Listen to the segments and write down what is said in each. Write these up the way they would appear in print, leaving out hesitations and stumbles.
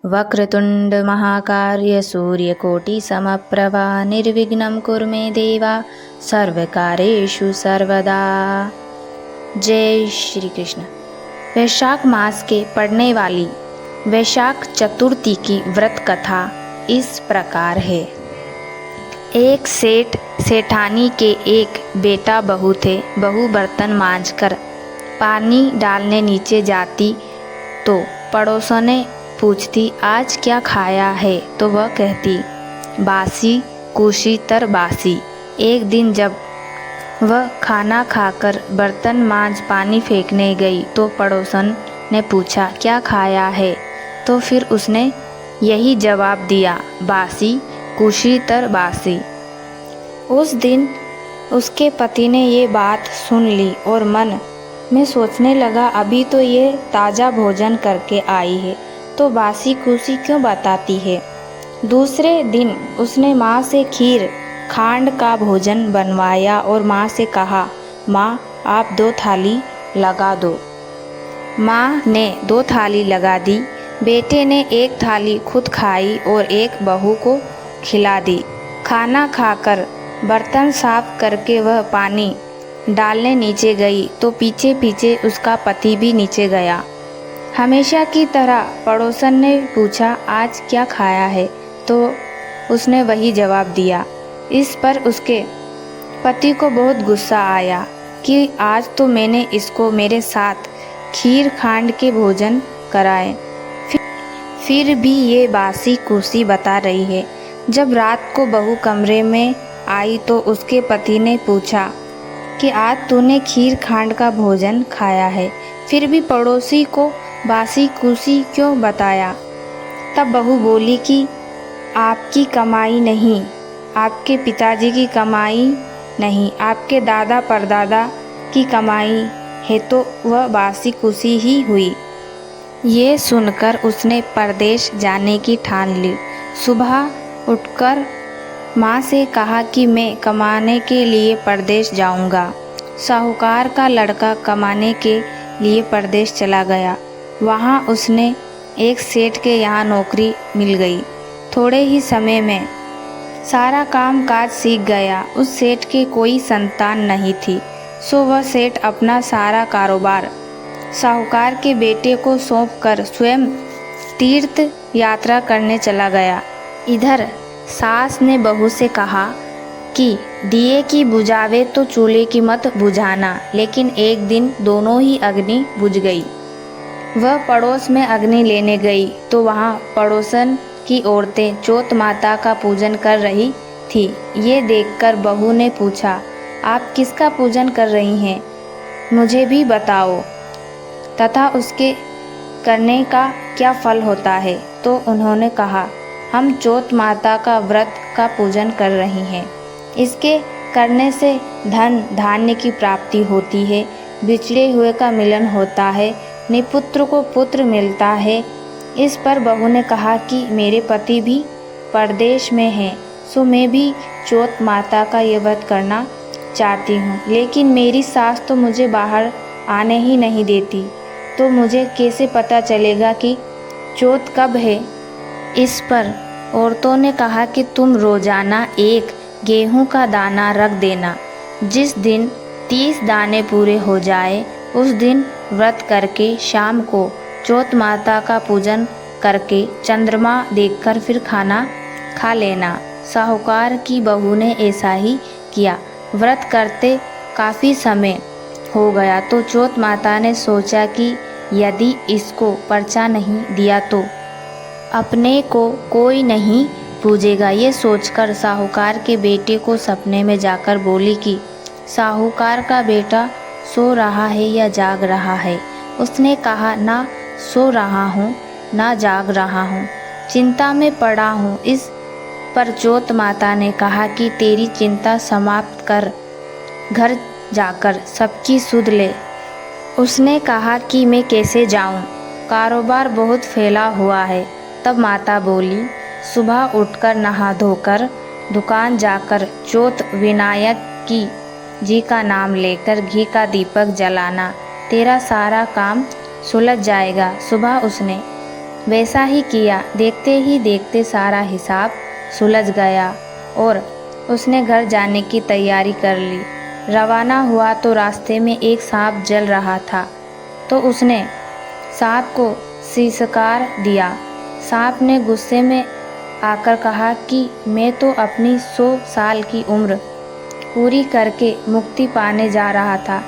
वक्रतुंड महाकाय सूर्यकोटि समप्रभा निर्विघ्नं कुरु मे देवा सर्वकार्येषु सर्वदा। जय श्री कृष्ण। वैशाख मास के पड़ने वाली वैशाख चतुर्थी की व्रत कथा इस प्रकार है। एक सेठ सेठानी के एक बेटा बहू थे। बहू बर्तन मांजकर पानी डालने नीचे जाती तो पड़ोसों ने पूछती, आज क्या खाया है? तो वह कहती, बासी कुशी तर बासी। एक दिन जब वह खाना खाकर बर्तन मांज पानी फेंकने गई तो पड़ोसन ने पूछा, क्या खाया है? तो फिर उसने यही जवाब दिया, बासी कुशी तर बासी। उस दिन उसके पति ने ये बात सुन ली और मन में सोचने लगा, अभी तो ये ताज़ा भोजन करके आई है तो बासी कुशी क्यों बताती है। दूसरे दिन उसने माँ से खीर खांड का भोजन बनवाया और माँ से कहा, माँ आप 2 थाली लगा दो। माँ ने 2 थाली लगा दी। बेटे ने 1 थाली खुद खाई और 1 बहू को खिला दी। खाना खाकर बर्तन साफ करके वह पानी डालने नीचे गई तो पीछे पीछे उसका पति भी नीचे गया। हमेशा की तरह पड़ोसन ने पूछा, आज क्या खाया है? तो उसने वही जवाब दिया। इस पर उसके पति को बहुत गुस्सा आया कि आज तो मैंने इसको मेरे साथ खीर खांड के भोजन कराए, फिर भी ये बासी कुशी बता रही है। जब रात को बहू कमरे में आई तो उसके पति ने पूछा कि आज तूने खीर खांड का भोजन खाया है, फिर भी पड़ोसी को बासी कुशी क्यों बताया? तब बहू बोली कि आपकी कमाई नहीं, आपके पिताजी की कमाई नहीं, आपके दादा परदादा की कमाई है तो वह बासी कुशी ही हुई। ये सुनकर उसने परदेश जाने की ठान ली। सुबह उठकर माँ से कहा कि मैं कमाने के लिए परदेश जाऊंगा। साहूकार का लड़का कमाने के लिए परदेश चला गया। वहाँ उसने एक सेठ के यहाँ नौकरी मिल गई। थोड़े ही समय में सारा काम काज सीख गया। उस सेठ के कोई संतान नहीं थी, सो वह सेठ अपना सारा कारोबार साहूकार के बेटे को सौंपकर स्वयं तीर्थ यात्रा करने चला गया। इधर सास ने बहू से कहा कि दिए की बुझावे तो चूल्हे की मत बुझाना, लेकिन एक दिन दोनों ही अग्नि बुझ गई। वह पड़ोस में अग्नि लेने गई तो वहाँ पड़ोसन की औरतें चौथ माता का पूजन कर रही थी। ये देखकर बहू ने पूछा, आप किसका पूजन कर रही हैं? मुझे भी बताओ तथा उसके करने का क्या फल होता है? तो उन्होंने कहा, हम चौथ माता का व्रत का पूजन कर रही हैं। इसके करने से धन धान्य की प्राप्ति होती है, बिछड़े हुए का मिलन होता है, निपुत्र को पुत्र मिलता है। इस पर बहू ने कहा कि मेरे पति भी परदेश में हैं, सो मैं भी चौथ माता का ये व्रत करना चाहती हूँ, लेकिन मेरी सास तो मुझे बाहर आने ही नहीं देती, तो मुझे कैसे पता चलेगा कि चौथ कब है? इस पर औरतों ने कहा कि तुम रोजाना 1 गेहूं का दाना रख देना। जिस दिन 30 दाने पूरे हो जाए उस दिन व्रत करके शाम को चौथ माता का पूजन करके चंद्रमा देखकर फिर खाना खा लेना। साहूकार की बहू ने ऐसा ही किया। व्रत करते काफ़ी समय हो गया तो चौथ माता ने सोचा कि यदि इसको पर्चा नहीं दिया तो अपने को कोई नहीं पूजेगा। ये सोचकर साहूकार के बेटे को सपने में जाकर बोली कि साहूकार का बेटा सो रहा है या जाग रहा है? उसने कहा, ना सो रहा हूँ ना जाग रहा हूँ, चिंता में पड़ा हूँ। इस पर चौथ माता ने कहा कि तेरी चिंता समाप्त कर घर जाकर सबकी सुध ले। उसने कहा कि मैं कैसे जाऊँ, कारोबार बहुत फैला हुआ है। तब माता बोली, सुबह उठकर नहा धोकर दुकान जाकर चौथ विनायक की जी का नाम लेकर घी का दीपक जलाना, तेरा सारा काम सुलझ जाएगा। सुबह उसने वैसा ही किया। देखते ही देखते सारा हिसाब सुलझ गया और उसने घर जाने की तैयारी कर ली। रवाना हुआ तो रास्ते में एक सांप जल रहा था, तो उसने सांप को सिसकार दिया। सांप ने गुस्से में आकर कहा कि मैं तो अपनी 100 साल की उम्र पूरी करके मुक्ति पाने जा रहा था,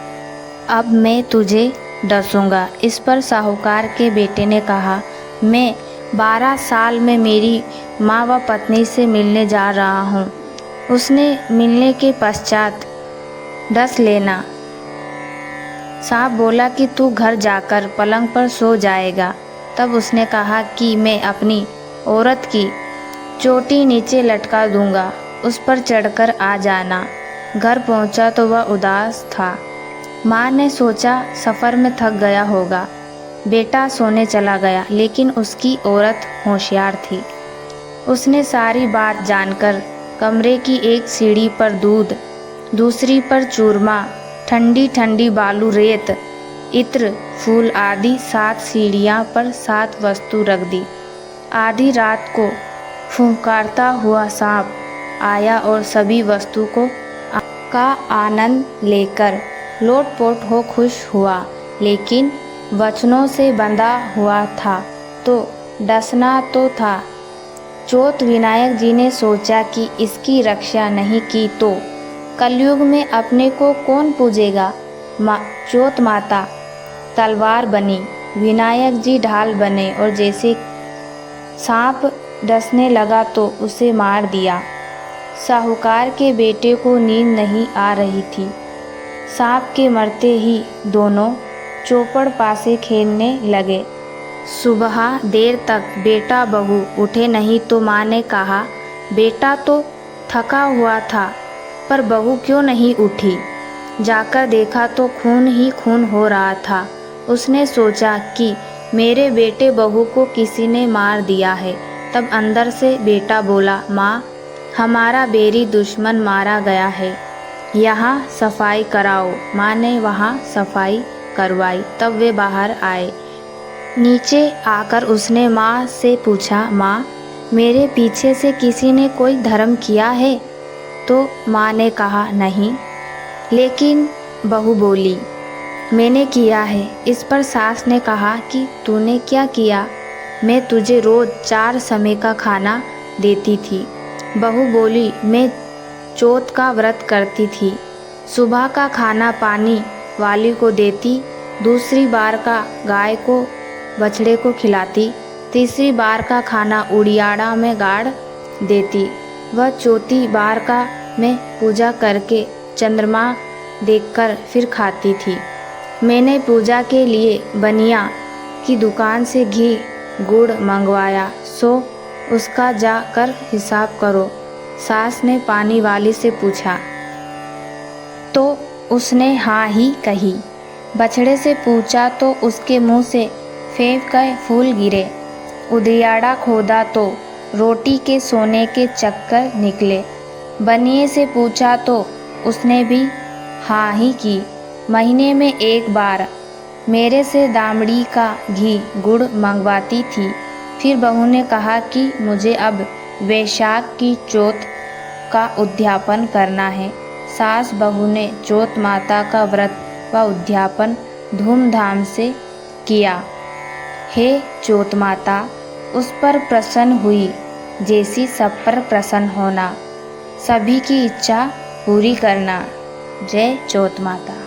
अब मैं तुझे डसूंगा। इस पर साहूकार के बेटे ने कहा, मैं 12 साल में मेरी माँ व पत्नी से मिलने जा रहा हूँ, उसने मिलने के पश्चात डस लेना। सांप बोला कि तू घर जाकर पलंग पर सो जाएगा। तब उसने कहा कि मैं अपनी औरत की चोटी नीचे लटका दूंगा, उस पर चढ़कर आ जाना। घर पहुंचा तो वह उदास था। माँ ने सोचा सफ़र में थक गया होगा। बेटा सोने चला गया, लेकिन उसकी औरत होशियार थी। उसने सारी बात जानकर कमरे की एक सीढ़ी पर दूध, दूसरी पर चूरमा, ठंडी ठंडी बालू रेत, इत्र, फूल आदि 7 सीढ़ियाँ पर 7 वस्तु रख दी। आधी रात को फुंकारता हुआ सांप आया और सभी वस्तु का आनंद लेकर लोटपोट हो खुश हुआ, लेकिन वचनों से बंधा हुआ था तो डसना तो था। चोत विनायक जी ने सोचा कि इसकी रक्षा नहीं की तो कलयुग में अपने को कौन पूजेगा। चोत माता तलवार बनी, विनायक जी ढाल बने और जैसे सांप डसने लगा तो उसे मार दिया। साहूकार के बेटे को नींद नहीं आ रही थी। सांप के मरते ही दोनों चौपड़ पासे खेलने लगे। सुबह देर तक बेटा बहू उठे नहीं तो माँ ने कहा, बेटा तो थका हुआ था, पर बहू क्यों नहीं उठी। जाकर देखा तो खून ही खून हो रहा था। उसने सोचा कि मेरे बेटे बहू को किसी ने मार दिया है। तब अंदर से बेटा बोला, माँ, हमारा बेरी दुश्मन मारा गया है, यहाँ सफाई कराओ। माँ ने वहाँ सफाई करवाई। तब वे बाहर आए। नीचे आकर उसने माँ से पूछा, माँ, मेरे पीछे से किसी ने कोई धर्म किया है? तो माँ ने कहा, नहीं। लेकिन बहू बोली, मैंने किया है। इस पर सास ने कहा कि तूने क्या किया? मैं तुझे रोज़ 4 समय का खाना देती थी। बहू बोली, मैं चौथ का व्रत करती थी। सुबह का खाना पानी वाली को देती, दूसरी बार का गाय को बछड़े को खिलाती, तीसरी बार का खाना उड़ियाड़ा में गाड़ देती, वह चौथी बार का मैं पूजा करके चंद्रमा देखकर फिर खाती थी। मैंने पूजा के लिए बनिया की दुकान से घी गुड़ मंगवाया, सो उसका जाकर हिसाब करो। सास ने पानी वाली से पूछा तो उसने हाँ ही कही। बछड़े से पूछा तो उसके मुंह से फेंक के फूल गिरे। उदियाड़ा खोदा तो रोटी के सोने के चक्कर निकले। बनिए से पूछा तो उसने भी हाँ ही की। महीने में एक बार मेरे से दामड़ी का घी गुड़ मंगवाती थी। फिर बहू ने कहा कि मुझे अब वैशाख की चौथ का उद्यापन करना है। सास बहू ने चौथ माता का व्रत व उद्यापन धूमधाम से किया। हे चौथ माता, उस पर प्रसन्न हुई जैसी सब पर प्रसन्न होना, सभी की इच्छा पूरी करना। जय चौथ माता।